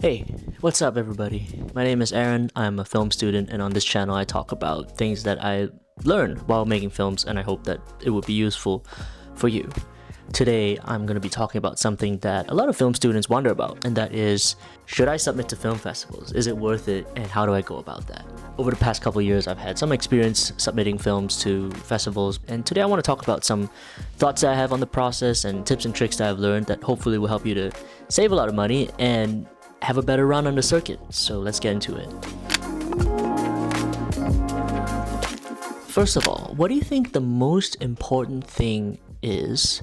Hey, what's up everybody? My name is Aaron, I'm a film student, and on this channel I talk about things that I learned while making films, and I hope that it would be useful for you. Today I'm going to be talking about something that a lot of film students wonder about, and that is, should I submit to film festivals? Is it worth it, and how do I go about that? Over the past couple of years I've had some experience submitting films to festivals, and today I want to talk about some thoughts that I have on the process and tips and tricks that I've learned that hopefully will help you to save a lot of money and have a better run on the circuit. So let's get into it. First of all, what do you think the most important thing is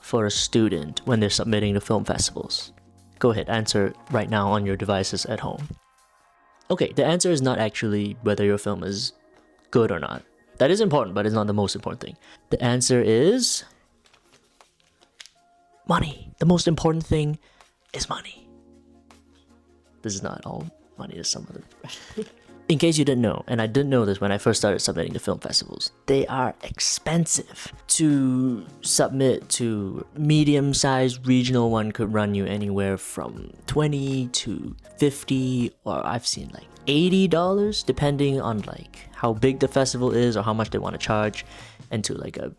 for a student when they're submitting to film festivals? Go ahead, answer right now on your devices at home. Okay, the answer is not actually whether your film is good or not. That is important, but it's not the most important thing. The answer is money. The most important thing is money. This is not all money, there's some other. In case you didn't know, and I didn't know this when I first started submitting to film festivals, they are expensive. To submit to medium-sized regional one could run you anywhere from $20 to $50, or I've seen like $80, depending on like how big the festival is or how much they want to charge. And to like a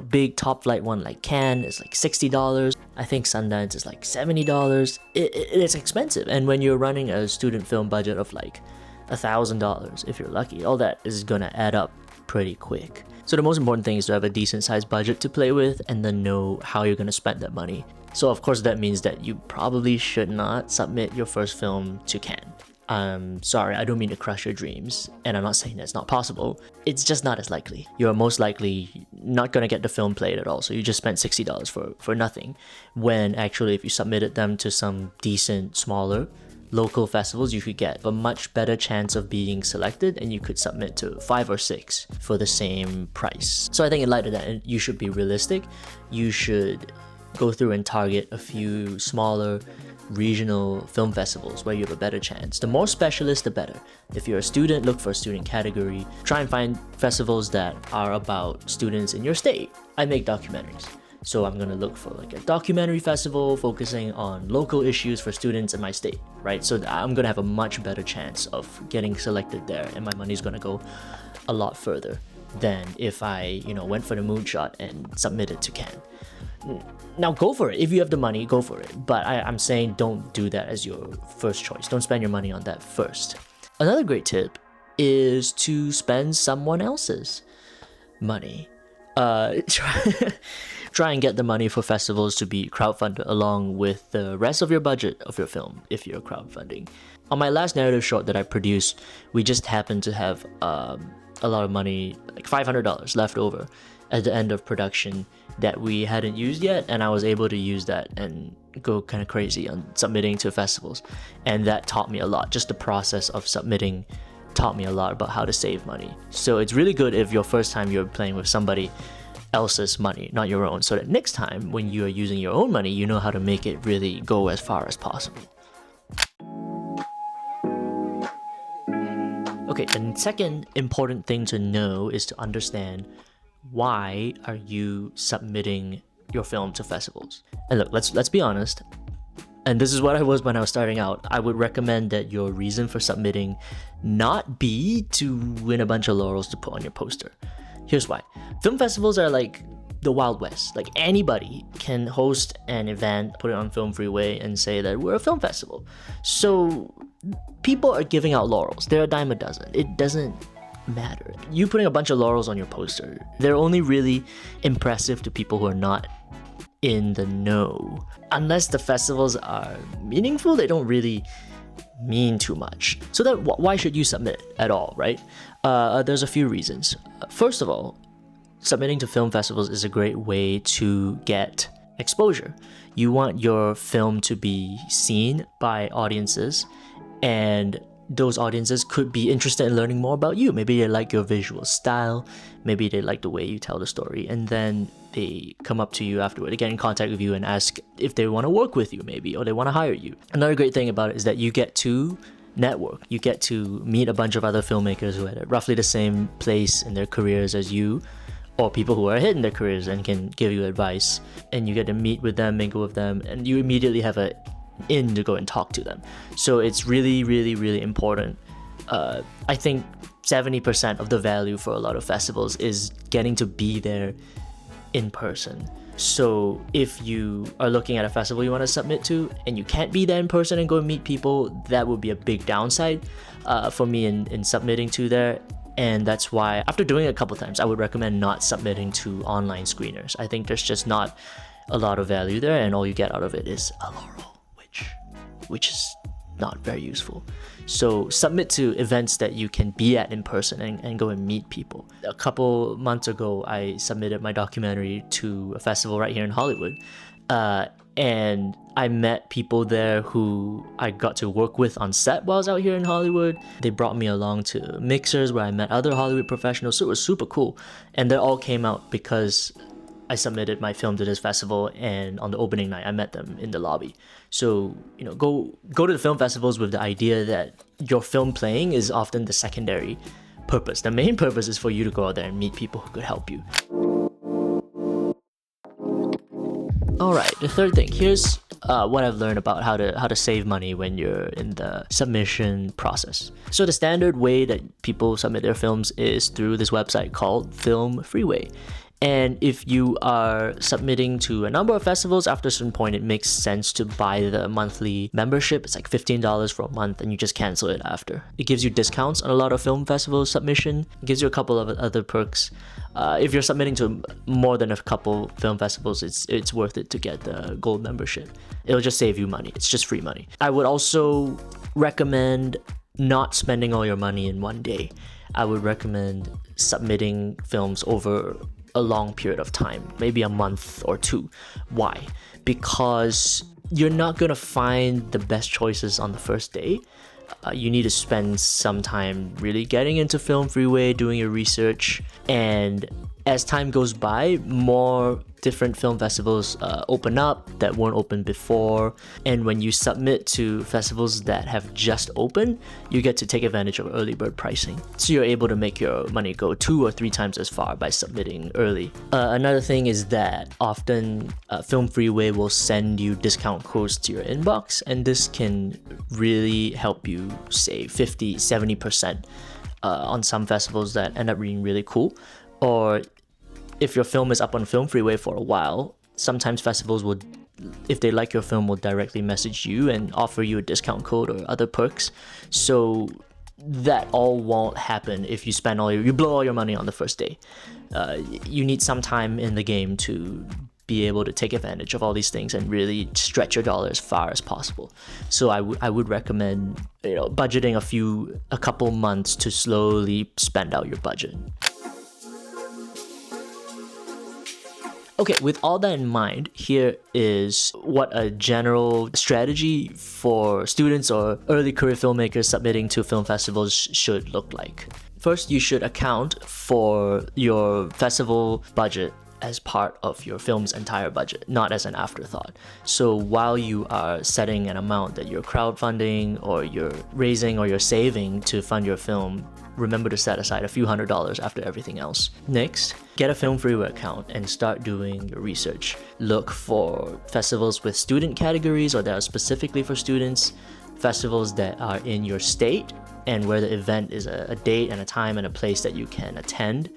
big top flight one like Cannes is like $60. I think Sundance is like $70. It's expensive, and when you're running a student film budget of like $1,000, if you're lucky, all that is gonna add up pretty quick. So the most important thing is to have a decent sized budget to play with, and then know how you're gonna spend that money. So of course that means that you probably should not submit your first film to Cannes. I'm sorry, I don't mean to crush your dreams, and I'm not saying that it's not possible. It's just not as likely. You're most likely not gonna get the film played at all, so you just spent $60 for nothing. When actually, if you submitted them to some decent, smaller, local festivals, you could get a much better chance of being selected, and you could submit to 5 or 6 for the same price. So I think in light of that, you should be realistic. You should go through and target a few smaller regional film festivals where you have a better chance. The more specialist, the better. If you're a student, look for a student category. Try and find festivals that are about students in your state. I make documentaries, so I'm gonna look for like a documentary festival focusing on local issues for students in my state, right? So I'm gonna have a much better chance of getting selected there, and my money's gonna go a lot further than if I went for the moonshot and submitted to Cannes. Now go for it. If you have the money, go for it. But I'm saying don't do that as your first choice. Don't spend your money on that first. Another great tip is to spend someone else's money. Try and get the money for festivals to be crowdfunded along with the rest of your budget of your film if you're crowdfunding. On my last narrative short that I produced, we just happened to have a lot of money, like $500 left over at the end of production that we hadn't used yet, and I was able to use that and go kind of crazy on submitting to festivals, and that taught me a lot. Just the process of submitting taught me a lot about how to save money. So it's really good if your first time you're playing with somebody else's money, not your own, so that next time when you are using your own money, you know how to make it really go as far as possible. Okay, the second important thing to know is to understand, why are you submitting your film to festivals? And look, let's be honest, and this is what I was when I was starting out. I would recommend that your reason for submitting not be to win a bunch of laurels to put on your poster. Here's why. Film festivals are like the Wild West. Like anybody can host an event, put it on Film Freeway, and say that we're a film festival. So people are giving out laurels. They're a dime a dozen. It doesn't matter. You putting a bunch of laurels on your poster, they're only really impressive to people who are not in the know. Unless the festivals are meaningful, they don't really mean too much. So that why should you submit at all, right? There's a few reasons. First of all, submitting to film festivals is a great way to get exposure. You want your film to be seen by audiences, and those audiences could be interested in learning more about you. Maybe they like your visual style, maybe they like the way you tell the story, and then they come up to you afterward, they get in contact with you and ask if they want to work with you maybe, or they want to hire you. Another great thing about it is that you get to network. You get to meet a bunch of other filmmakers who are at roughly the same place in their careers as you, or people who are ahead in their careers and can give you advice, and you get to meet with them, mingle with them, and you immediately have a in to go and talk to them. So it's really, really, really important. I think 70% of the value for a lot of festivals is getting to be there in person. So if you are looking at a festival you want to submit to and you can't be there in person and go and meet people, that would be a big downside for me in submitting to there. And that's why, after doing it a couple times, I would recommend not submitting to online screeners. I think there's just not a lot of value there, and all you get out of it is a laurel, which is not very useful. So submit to events that you can be at in person and go and meet people. A couple months ago, I submitted my documentary to a festival right here in Hollywood. And I met people there who I got to work with on set while I was out here in Hollywood. They brought me along to mixers where I met other Hollywood professionals, so it was super cool. And they all came out because I submitted my film to this festival, and on the opening night I met them in the lobby. So, go to the film festivals with the idea that your film playing is often the secondary purpose. The main purpose is for you to go out there and meet people who could help you. Alright, the third thing. Here's what I've learned about how to save money when you're in the submission process. So the standard way that people submit their films is through this website called Film Freeway. And if you are submitting to a number of festivals, after a certain point, it makes sense to buy the monthly membership. It's like $15 for a month, and you just cancel it after. It gives you discounts on a lot of film festival submission. It gives you a couple of other perks. If you're submitting to more than a couple film festivals, it's worth it to get the gold membership. It'll just save you money. It's just free money. I would also recommend not spending all your money in one day. I would recommend submitting films over a long period of time, maybe a month or two. Why? Because you're not gonna find the best choices on the first day. You need to spend some time really getting into Film Freeway, doing your research, and as time goes by, more different film festivals open up that weren't open before. And when you submit to festivals that have just opened, you get to take advantage of early bird pricing. So you're able to make your money go 2 or 3 times as far by submitting early. Another thing is that often Film Freeway will send you discount codes to your inbox, and this can really help you save 50-70% on some festivals that end up being really cool. Or if your film is up on Film Freeway for a while, sometimes festivals would, if they like your film, will directly message you and offer you a discount code or other perks. So that all won't happen if you you blow all your money on the first day. You need some time in the game to be able to take advantage of all these things and really stretch your dollar as far as possible. So I would recommend budgeting a couple months to slowly spend out your budget. Okay, with all that in mind, here is what a general strategy for students or early career filmmakers submitting to film festivals should look like. First, you should account for your festival budget as part of your film's entire budget, not as an afterthought. So while you are setting an amount that you're crowdfunding or you're raising or you're saving to fund your film, remember to set aside a few $100s after everything else. Next, get a Film Freeway account and start doing your research. Look for festivals with student categories or that are specifically for students, festivals that are in your state and where the event is a date and a time and a place that you can attend.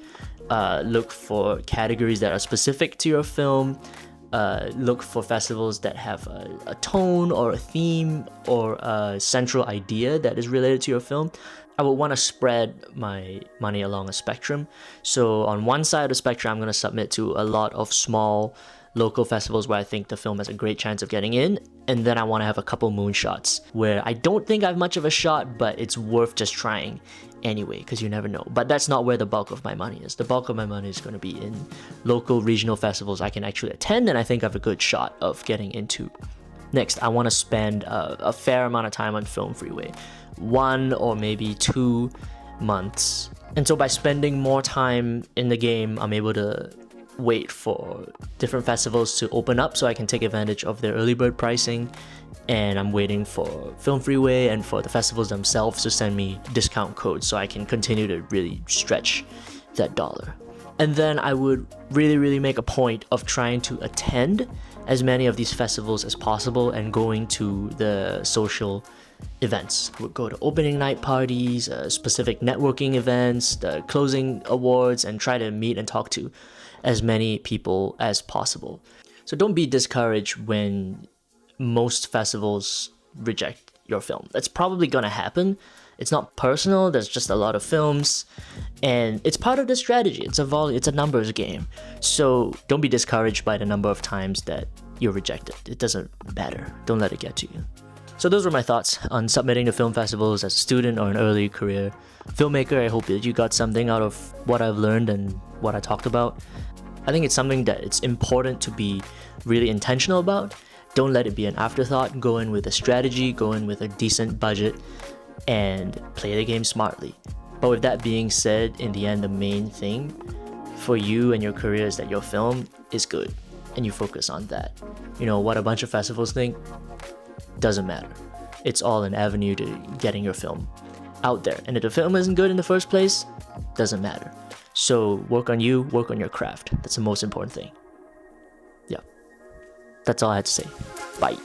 Look for categories that are specific to your film. Look for festivals that have a tone or a theme or a central idea that is related to your film. I would want to spread my money along a spectrum. So on one side of the spectrum, I'm going to submit to a lot of small local festivals where I think the film has a great chance of getting in. And then I want to have a couple moonshots where I don't think I have much of a shot, but it's worth just trying anyway, because you never know. But that's not where the bulk of my money is. The bulk of my money is going to be in local regional festivals I can actually attend, and I think I have a good shot of getting into. Next, I want to spend a fair amount of time on Film Freeway, 1 or maybe 2 months. And so by spending more time in the game, I'm able to wait for different festivals to open up so I can take advantage of their early bird pricing. And I'm waiting for Film Freeway and for the festivals themselves to send me discount codes so I can continue to really stretch that dollar. And then I would really make a point of trying to attend as many of these festivals as possible and going to the social events. We'd go to opening night parties, specific networking events, the closing awards, and try to meet and talk to as many people as possible. So don't be discouraged when most festivals reject your film. That's probably gonna happen. It's not personal, there's just a lot of films, and it's part of the strategy. It's a numbers game. So don't be discouraged by the number of times that you're rejected. It doesn't matter. Don't let it get to you. So those were my thoughts on submitting to film festivals as a student or an early career filmmaker. I hope that you got something out of what I've learned and what I talked about. I think it's something that it's important to be really intentional about. Don't let it be an afterthought. Go in with a strategy, go in with a decent budget, and play the game smartly. But with that being said, in the end, the main thing for you and your career is that your film is good and you focus on that. You know, what a bunch of festivals think doesn't matter. It's all an avenue to getting your film out there. And if the film isn't good in the first place, doesn't matter. So work on you, work on your craft. That's the most important thing. Yeah. That's all I had to say. Bye.